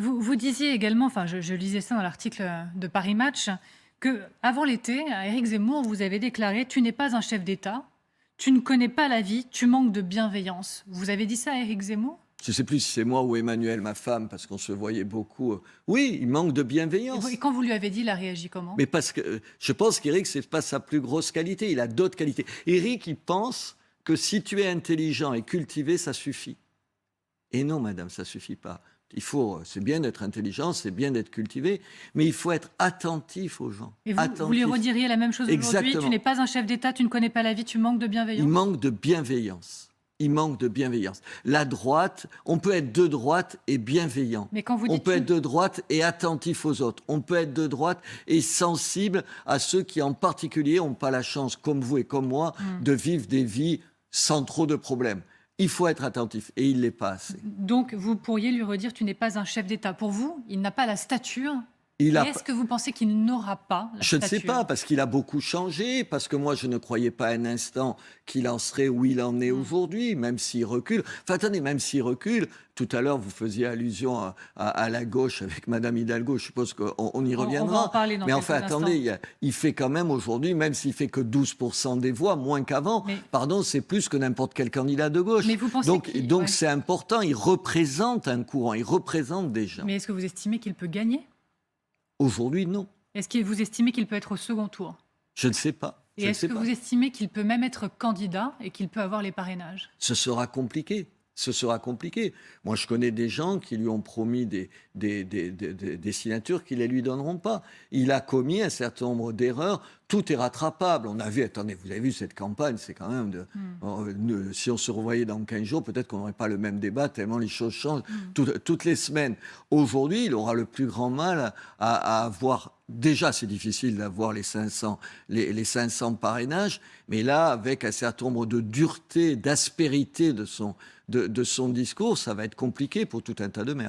Vous disiez également, enfin je lisais ça dans l'article de Paris Match, qu'avant l'été, à Éric Zemmour, vous avez déclaré: «Tu n'es pas un chef d'État, tu ne connais pas la vie, tu manques de bienveillance». Vous avez dit ça à Éric Zemmour? Je ne sais plus si c'est moi ou Emmanuel, ma femme, parce qu'on se voyait beaucoup. Oui, il manque de bienveillance. Et quand vous lui avez dit, il a réagi comment? Mais parce que je pense qu'Éric, ce n'est pas sa plus grosse qualité. Il a d'autres qualités. Éric, il pense que si tu es intelligent et cultivé, ça suffit. Et non, madame, ça ne suffit pas. C'est bien d'être intelligent, c'est bien d'être cultivé, mais il faut être attentif aux gens. Et vous lui rediriez la même chose aujourd'hui? Exactement. Tu n'es pas un chef d'État, tu ne connais pas la vie, tu manques de bienveillance? Il manque de bienveillance. Il manque de bienveillance. La droite, on peut être de droite et bienveillant. Mais quand vous On dites peut être de droite et attentif aux autres. On peut être de droite et sensible à ceux qui, en particulier, n'ont pas la chance, comme vous et comme moi, de vivre des vies sans trop de problèmes. Il faut être attentif et il ne l'est pas assez. Donc vous pourriez lui redire: tu n'es pas un chef d'État. Pour vous, il n'a pas la stature. Il a... Est-ce que vous pensez qu'il n'aura pas la Je ne stature? sais pas, parce qu'il a beaucoup changé, parce que moi, je ne croyais pas un instant qu'il en serait où il en est aujourd'hui, même s'il recule. Enfin, attendez, même s'il recule, tout à l'heure, vous faisiez allusion à la gauche avec Madame Hidalgo, je suppose qu'on y reviendra. On va en parler dans Mais enfin, quelques instants. attendez, il fait quand même aujourd'hui, même s'il fait que 12% des voix, moins qu'avant, pardon, c'est plus que n'importe quel candidat de gauche. Mais vous pensez donc c'est important, il représente un courant, il représente des gens. Mais est-ce que vous estimez qu'il peut gagner? Aujourd'hui, non. Est-ce que vous estimez qu'il peut être au second tour? Je ne sais pas. Et est-ce que vous estimez qu'il peut même être candidat et qu'il peut avoir les parrainages? Ce sera compliqué. Ce sera compliqué. Moi, je connais des gens qui lui ont promis des signatures qui ne les lui donneront pas. Il a commis un certain nombre d'erreurs. Tout est rattrapable. On a vu, attendez, vous avez vu cette campagne, c'est quand même si on se revoyait dans 15 jours, peut-être qu'on n'aurait pas le même débat, tellement les choses changent toutes les semaines. Aujourd'hui, il aura le plus grand mal à avoir... Déjà, c'est difficile d'avoir les 500 parrainages, mais là, avec un certain nombre de dureté, d'aspérité de son discours, ça va être compliqué pour tout un tas de maires.